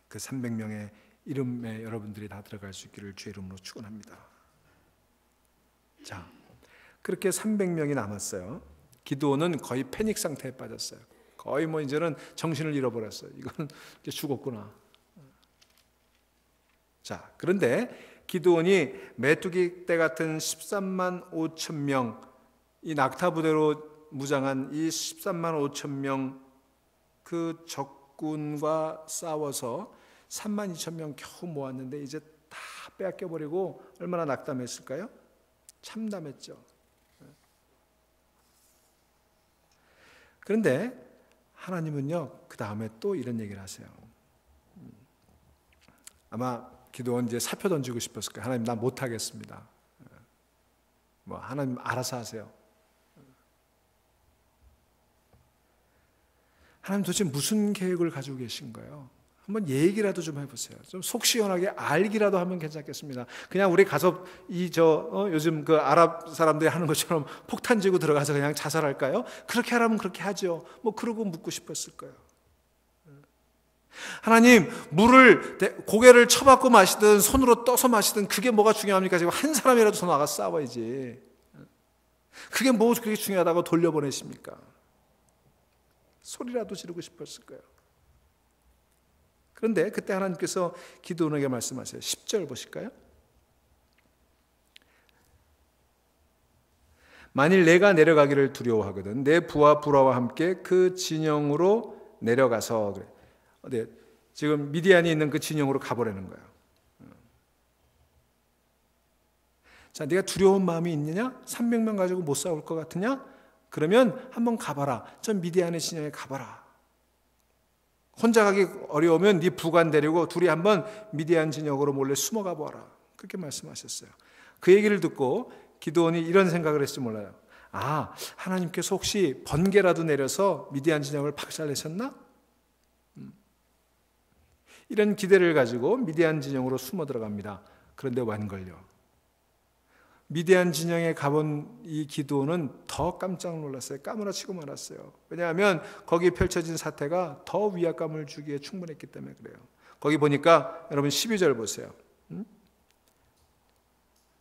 그 300명의 이름에 여러분들이 다 들어갈 수 있기를 주의 이름으로 축원합니다. 자, 그렇게 300명이 남았어요. 기드온은 거의 패닉 상태에 빠졌어요. 거의 이제는 정신을 잃어버렸어요. 이거는 이제 죽었구나. 자, 그런데 기드온이 메뚜기 떼 같은 13만 5천 명, 이 낙타 부대로 무장한 이 13만 5천 명 그 적군과 싸워서 3만 2천 명 겨우 모았는데 이제 다 빼앗겨버리고 얼마나 낙담했을까요? 참담했죠. 그런데 하나님은요 그 다음에 또 이런 얘기를 하세요. 아마 기도원 이제 사표 던지고 싶었을 거예요. 하나님 나 못하겠습니다. 하나님 알아서 하세요. 하나님 도대체 무슨 계획을 가지고 계신 거예요? 한번 얘기라도 좀 해보세요. 좀 속 시원하게 알기라도 하면 괜찮겠습니다. 그냥 우리 가서 요즘 그 아랍 사람들이 하는 것처럼 폭탄 지고 들어가서 그냥 자살할까요? 그렇게 하라면 그렇게 하죠. 그러고 묻고 싶었을 거예요. 하나님, 물을 고개를 쳐박고 마시든 손으로 떠서 마시든 그게 뭐가 중요합니까? 지금 한 사람이라도 더 나가 싸워야지. 그게 뭐 그렇게 중요하다고 돌려보내십니까? 소리라도 지르고 싶었을 거예요. 그런데 그때 하나님께서 기드온에게 말씀하세요. 10절 보실까요? 만일 내가 내려가기를 두려워하거든 내 부하 불화와 함께 그 진영으로 내려가서 그래. 네, 지금 미디안이 있는 그 진영으로 가보라는 거예요. 자, 네가 두려운 마음이 있느냐? 300명 가지고 못 싸울 것 같으냐? 그러면 한번 가봐라. 전 미디안의 진영에 가봐라. 혼자 가기 어려우면 네 부관 데리고 둘이 한번 미디안 진영으로 몰래 숨어가 보아라. 그렇게 말씀하셨어요. 그 얘기를 듣고 기드온이 이런 생각을 했을지 몰라요. 아, 하나님께서 혹시 번개라도 내려서 미디안 진영을 박살내셨나? 이런 기대를 가지고 미디안 진영으로 숨어 들어갑니다. 그런데 완걸요. 미디안 진영에 가본 이 기드온은 더 깜짝 놀랐어요. 까무러치고 말았어요. 왜냐하면 거기에 펼쳐진 사태가 더 위압감을 주기에 충분했기 때문에 그래요. 거기 보니까 여러분 12절 보세요.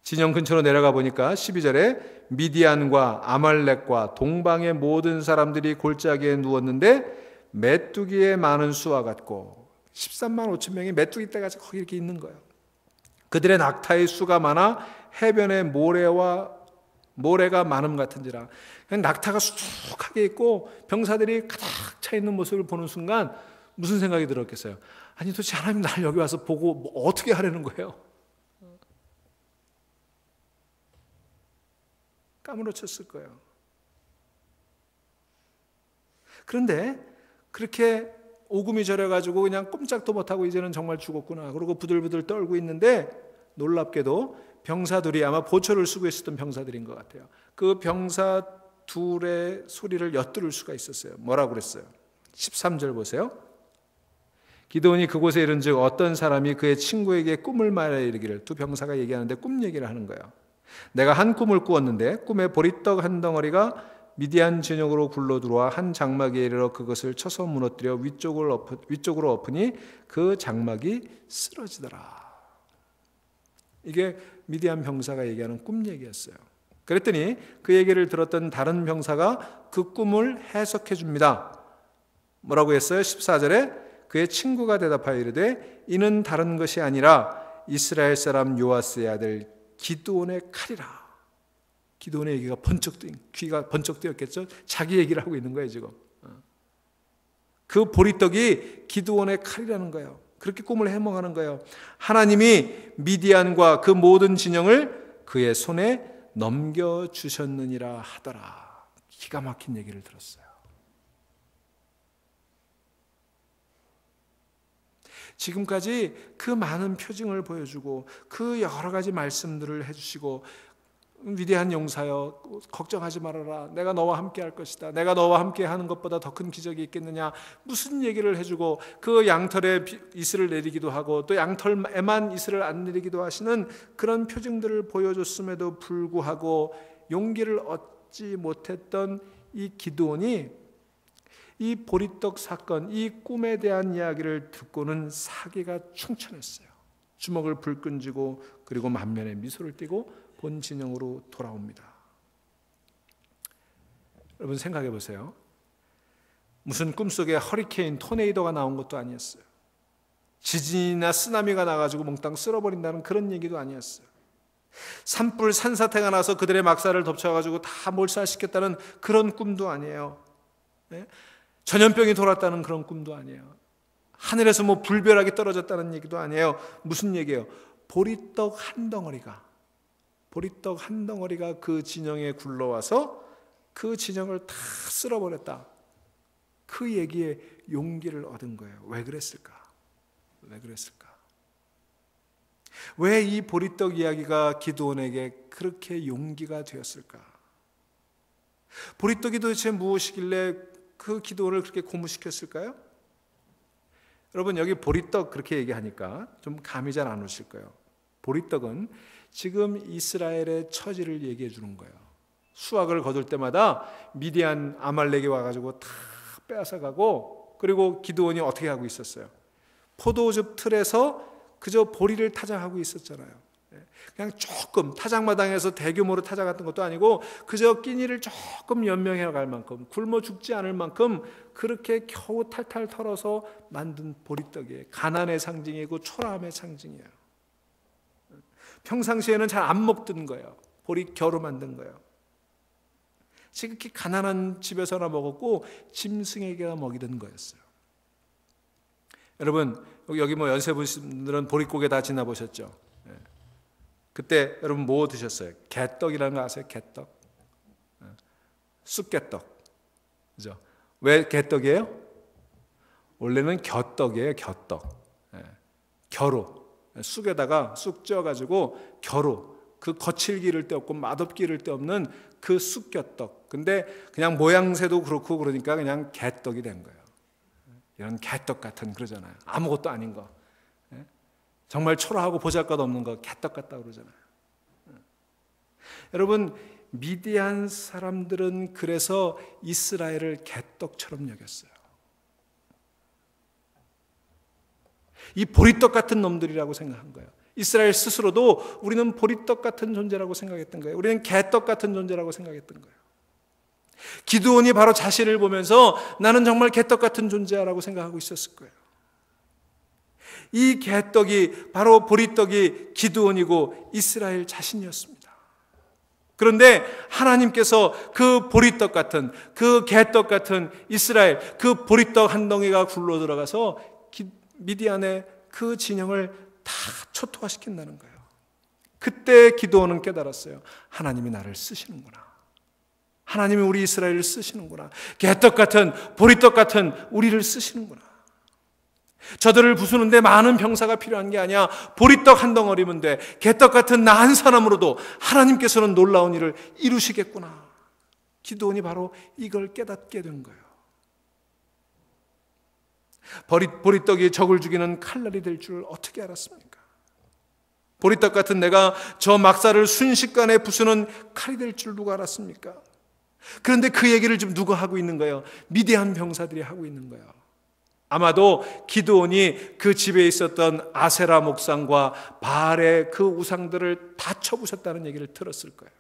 진영 근처로 내려가 보니까 12절에 미디안과 아말렉과 동방의 모든 사람들이 골짜기에 누웠는데 메뚜기의 많은 수와 같고 13만 5천 명이 메뚜기 떼같이 거기 이렇게 있는 거예요. 그들의 낙타의 수가 많아 해변에 모래가 많음 같은지라. 그냥 낙타가 수북하게 있고 병사들이 가득 차 있는 모습을 보는 순간 무슨 생각이 들었겠어요? 아니 도대체 하나님 날 여기 와서 보고 뭐 어떻게 하려는 거예요? 까무러쳤을 거예요. 그런데 그렇게 오금이 저려가지고 그냥 꼼짝도 못하고 이제는 정말 죽었구나. 그러고 부들부들 떨고 있는데 놀랍게도 병사들이 아마 보초를 쓰고 있었던 병사들인 것 같아요. 그 병사 둘의 소리를 엿들을 수가 있었어요. 뭐라고 그랬어요? 13절 보세요. 기드온이 그곳에 이른즉 어떤 사람이 그의 친구에게 꿈을 말하여 이르기를, 두 병사가 얘기하는데 꿈 얘기를 하는 거예요. 내가 한 꿈을 꾸었는데 꿈에 보리떡 한 덩어리가 미디안 진영으로 굴러 들어와 한 장막에 이르러 그것을 쳐서 무너뜨려 위쪽으로 엎으니 그 장막이 쓰러지더라. 이게 미디안 병사가 얘기하는 꿈 얘기였어요. 그랬더니 그 얘기를 들었던 다른 병사가 그 꿈을 해석해 줍니다. 뭐라고 했어요? 14절에 그의 친구가 대답하여 이르되 이는 다른 것이 아니라 이스라엘 사람 요아스의 아들 기드온의 칼이라. 기드온의 얘기가 귀가 번쩍 뜨였겠죠? 자기 얘기를 하고 있는 거예요 지금. 그 보리떡이 기드온의 칼이라는 거예요. 그렇게 꿈을 해몽하는 거예요. 하나님이 미디안과 그 모든 진영을 그의 손에 넘겨주셨느니라 하더라. 기가 막힌 얘기를 들었어요. 지금까지 그 많은 표징을 보여주고 그 여러 가지 말씀들을 해주시고 위대한 용사여 걱정하지 말아라. 내가 너와 함께 할 것이다. 내가 너와 함께 하는 것보다 더 큰 기적이 있겠느냐. 무슨 얘기를 해주고 그 양털에 이슬을 내리기도 하고 또 양털에만 이슬을 안 내리기도 하시는 그런 표징들을 보여줬음에도 불구하고 용기를 얻지 못했던 이 기드온이 이 보리떡 사건, 이 꿈에 대한 이야기를 듣고는 사기가 충천했어요. 주먹을 불끈 쥐고 그리고 만면에 미소를 띠고 본 진영으로 돌아옵니다. 여러분 생각해 보세요. 무슨 꿈속에 허리케인, 토네이도가 나온 것도 아니었어요. 지진이나 쓰나미가 나가지고 몽땅 쓸어버린다는 그런 얘기도 아니었어요. 산불, 산사태가 나서 그들의 막사를 덮쳐가지고 다 몰살시켰다는 그런 꿈도 아니에요. 네? 전염병이 돌았다는 그런 꿈도 아니에요. 하늘에서 뭐 불벼락이 떨어졌다는 얘기도 아니에요. 무슨 얘기예요? 보리떡 한 덩어리가 그 진영에 굴러와서 그 진영을 다 쓸어버렸다. 그 얘기에 용기를 얻은 거예요. 왜 그랬을까? 왜 이 보리떡 이야기가 기드온에게 그렇게 용기가 되었을까? 보리떡이 도대체 무엇이길래 그 기드온을 그렇게 고무시켰을까요? 여러분 여기 보리떡 그렇게 얘기하니까 좀 감이 잘 안 오실 거예요. 보리떡은 지금 이스라엘의 처지를 얘기해 주는 거예요. 수확을 거둘 때마다 미디안 아말렉이 와가지고 다 빼앗아가고 그리고 기드온이 어떻게 하고 있었어요? 포도즙 틀에서 그저 보리를 타작하고 있었잖아요. 그냥 조금 타작마당에서 대규모로 타작했던 것도 아니고 그저 끼니를 조금 연명해 갈 만큼, 굶어 죽지 않을 만큼 그렇게 겨우 탈탈 털어서 만든 보리떡이에요. 가난의 상징이고 초라함의 상징이에요. 평상시에는 잘 안 먹던 거예요. 보리 겨로 만든 거예요. 지극히 가난한 집에서나 먹었고 짐승에게나 먹이던 거였어요. 여러분, 여기 뭐 연세 분들은 보릿고개 다 지나보셨죠? 그때 여러분 뭐 드셨어요? 개떡이라는 거 아세요? 개떡. 쑥개떡. 그죠? 왜 개떡이에요? 원래는 겨떡이에요. 겨떡. 겨로. 쑥에다가 쑥 쪄가지고 겨로. 그 거칠기를 데 없고 맛없기를 데 없는 그 쑥겨떡. 근데 그냥 모양새도 그렇고 그러니까 그냥 개떡이 된 거예요. 이런 개떡 같은 그러잖아요. 아무것도 아닌 거. 정말 초라하고 보잘것없는 거 개떡 같다 그러잖아요. 여러분, 미디안 사람들은 그래서 이스라엘을 개떡처럼 여겼어요. 이 보리떡 같은 놈들이라고 생각한 거예요. 이스라엘 스스로도 우리는 보리떡 같은 존재라고 생각했던 거예요. 우리는 개떡 같은 존재라고 생각했던 거예요. 기드온이 바로 자신을 보면서 나는 정말 개떡 같은 존재라고 생각하고 있었을 거예요. 이 개떡이 바로 보리떡이 기드온이고 이스라엘 자신이었습니다. 그런데 하나님께서 그 보리떡 같은, 그 개떡 같은 이스라엘, 그 보리떡 한 덩이가 굴러 들어가서 미디안의 그 진영을 다 초토화시킨다는 거예요. 그때 기드온은 깨달았어요. 하나님이 나를 쓰시는구나. 하나님이 우리 이스라엘을 쓰시는구나. 개떡 같은, 보리떡 같은 우리를 쓰시는구나. 저들을 부수는데 많은 병사가 필요한 게 아니야. 보리떡 한 덩어리면 돼. 개떡 같은 나 한 사람으로도 하나님께서는 놀라운 일을 이루시겠구나. 기드온이 바로 이걸 깨닫게 된 거예요. 보리떡이 적을 죽이는 칼날이 될 줄 어떻게 알았습니까? 보리떡 같은 내가 저 막사를 순식간에 부수는 칼이 될 줄 누가 알았습니까? 그런데 그 얘기를 지금 누가 하고 있는 거예요? 미디안 병사들이 하고 있는 거예요. 아마도 기드온이 그 집에 있었던 아세라 목상과 바알의 그 우상들을 다 쳐부셨다는 얘기를 들었을 거예요.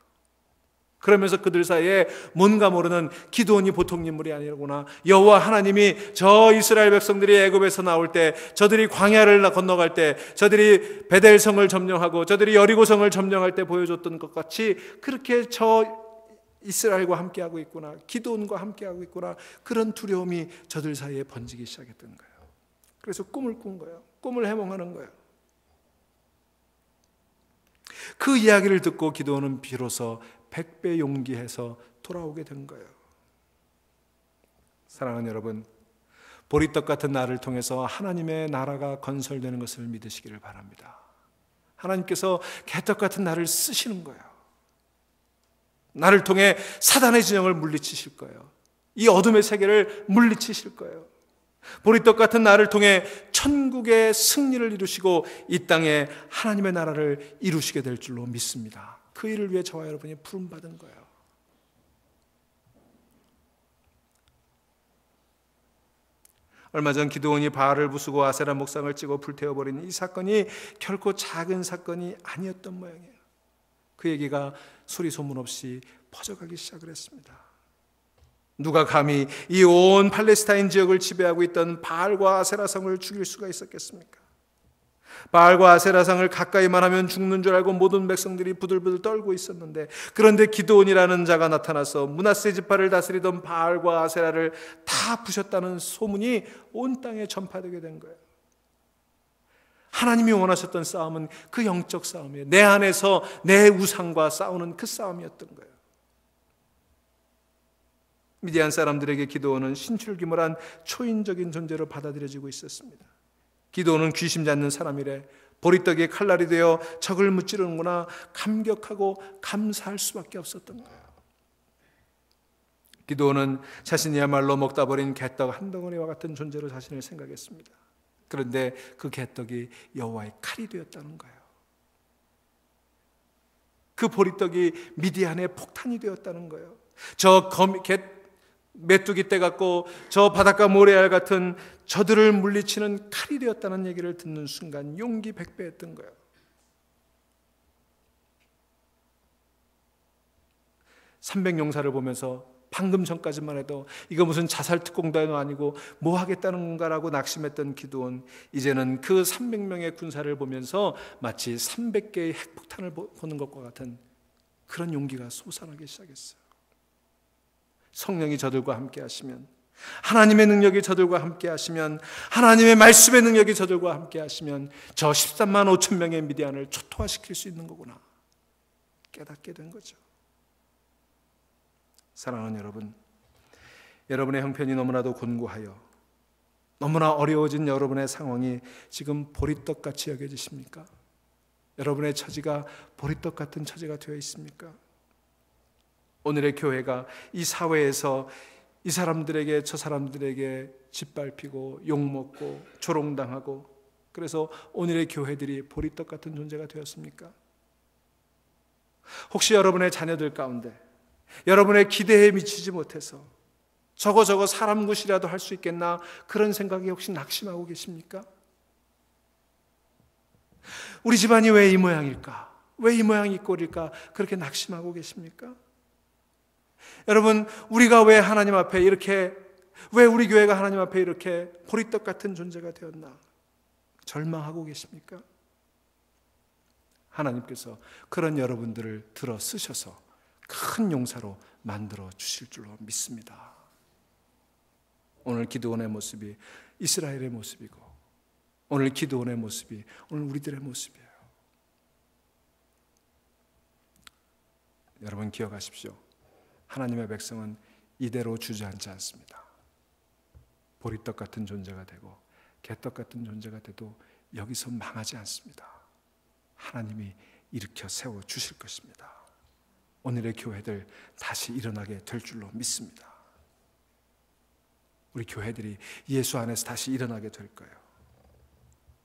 그러면서 그들 사이에 뭔가 모르는 기드온이 보통 인물이 아니구나. 여호와 하나님이 저 이스라엘 백성들이 애굽에서 나올 때, 저들이 광야를 건너갈 때, 저들이 베델성을 점령하고 저들이 여리고성을 점령할 때 보여줬던 것 같이 그렇게 저 이스라엘과 함께하고 있구나. 기드온과 함께하고 있구나. 그런 두려움이 저들 사이에 번지기 시작했던 거예요. 그래서 꿈을 꾼 거예요. 꿈을 해몽하는 거예요. 그 이야기를 듣고 기드온은 비로소 100배 용기해서 돌아오게 된 거예요. 사랑하는 여러분, 보리떡 같은 나를 통해서 하나님의 나라가 건설되는 것을 믿으시기를 바랍니다. 하나님께서 개떡 같은 나를 쓰시는 거예요. 나를 통해 사단의 진영을 물리치실 거예요. 이 어둠의 세계를 물리치실 거예요. 보리떡 같은 나를 통해 천국의 승리를 이루시고 이 땅에 하나님의 나라를 이루시게 될 줄로 믿습니다. 그 일을 위해 저와 여러분이 부름받은 거예요. 얼마 전 기드온이 바알을 부수고 아세라 목상을 찌고 불태워버린 이 사건이 결코 작은 사건이 아니었던 모양이에요. 그 얘기가 소리 소문 없이 퍼져가기 시작을 했습니다. 누가 감히 이 온 팔레스타인 지역을 지배하고 있던 바알과 아세라성을 죽일 수가 있었겠습니까? 바알과 아세라성을 가까이만 하면 죽는 줄 알고 모든 백성들이 부들부들 떨고 있었는데, 그런데 기드온이라는 자가 나타나서 므낫세 지파를 다스리던 바알과 아세라를 다 부셨다는 소문이 온 땅에 전파되게 된 거예요. 하나님이 원하셨던 싸움은 그 영적 싸움이에요. 내 안에서 내 우상과 싸우는 그 싸움이었던 거예요. 미디안 사람들에게 기드온은 신출귀몰한 초인적인 존재로 받아들여지고 있었습니다. 기드온은 귀신 잡는 사람이래. 보리떡이 칼날이 되어 적을 무찌르는구나. 감격하고 감사할 수밖에 없었던 거예요. 기드온은 자신이야말로 먹다 버린 개떡 한 덩어리와 같은 존재로 자신을 생각했습니다. 그런데 그 개떡이 여호와의 칼이 되었다는 거예요. 그 보리떡이 미디안의 폭탄이 되었다는 거예요. 저 메뚜기 떼 같고 저 바닷가 모래알 같은 저들을 물리치는 칼이 되었다는 얘기를 듣는 순간 용기 백배했던 거예요. 300용사를 보면서 방금 전까지만 해도 이거 무슨 자살 특공대도 아니고 뭐 하겠다는 건가라고 낙심했던 기드온, 이제는 그 300명의 군사를 보면서 마치 300개의 핵폭탄을 보는 것과 같은 그런 용기가 솟아나기 시작했어요. 성령이 저들과 함께 하시면, 하나님의 능력이 저들과 함께 하시면, 하나님의 말씀의 능력이 저들과 함께 하시면 저 13만 5천 명의 미디안을 초토화시킬 수 있는 거구나 깨닫게 된 거죠. 사랑하는 여러분, 여러분의 형편이 너무나도 곤고하여 너무나 어려워진 여러분의 상황이 지금 보리떡같이 여겨지십니까? 여러분의 처지가 보리떡 같은 처지가 되어 있습니까? 오늘의 교회가 이 사회에서 이 사람들에게 저 사람들에게 짓밟히고 욕먹고 조롱당하고, 그래서 오늘의 교회들이 보리떡 같은 존재가 되었습니까? 혹시 여러분의 자녀들 가운데 여러분의 기대에 미치지 못해서 저거 사람 굿이라도 할 수 있겠나 그런 생각이 혹시 낙심하고 계십니까? 우리 집안이 왜 이 모양일까? 왜 이 모양이 이 꼴일까? 그렇게 낙심하고 계십니까? 여러분, 우리가 왜 하나님 앞에 이렇게, 왜 우리 교회가 하나님 앞에 이렇게 보리떡 같은 존재가 되었나 절망하고 계십니까? 하나님께서 그런 여러분들을 들어 쓰셔서 큰 용사로 만들어 주실 줄로 믿습니다. 오늘 기드온의 모습이 이스라엘의 모습이고, 오늘 기드온의 모습이 오늘 우리들의 모습이에요. 여러분 기억하십시오. 하나님의 백성은 이대로 주저앉지 않습니다. 보리떡 같은 존재가 되고 개떡 같은 존재가 돼도 여기서 망하지 않습니다. 하나님이 일으켜 세워 주실 것입니다. 오늘의 교회들 다시 일어나게 될 줄로 믿습니다. 우리 교회들이 예수 안에서 다시 일어나게 될 거예요.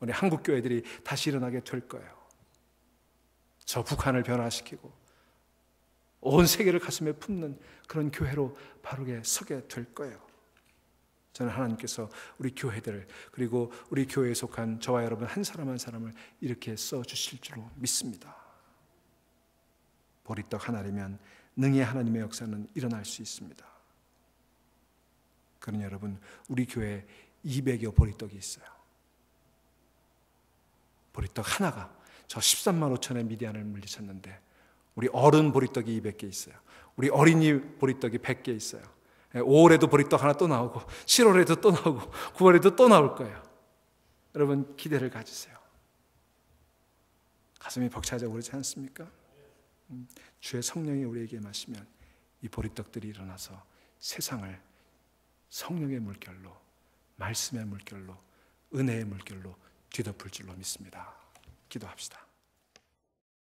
우리 한국 교회들이 다시 일어나게 될 거예요. 저 북한을 변화시키고 온 세계를 가슴에 품는 그런 교회로 바르게 서게 될 거예요. 저는 하나님께서 우리 교회들, 그리고 우리 교회에 속한 저와 여러분 한 사람 한 사람을 이렇게 써주실 줄로 믿습니다. 보리떡 하나이면 능히 하나님의 역사는 일어날 수 있습니다. 그러니 여러분, 우리 교회에 200여 보리떡이 있어요. 보리떡 하나가 저 13만 5천의 미디안을 물리쳤는데, 우리 어른 보리떡이 200개 있어요. 우리 어린이 보리떡이 100개 있어요. 5월에도 보리떡 하나 또 나오고 7월에도 또 나오고 9월에도 또 나올 거예요. 여러분 기대를 가지세요. 가슴이 벅차져 오르지 않습니까? 주의 성령이 우리에게 마시면 이 보리떡들이 일어나서 세상을 성령의 물결로, 말씀의 물결로, 은혜의 물결로 뒤덮을 줄로 믿습니다. 기도합시다.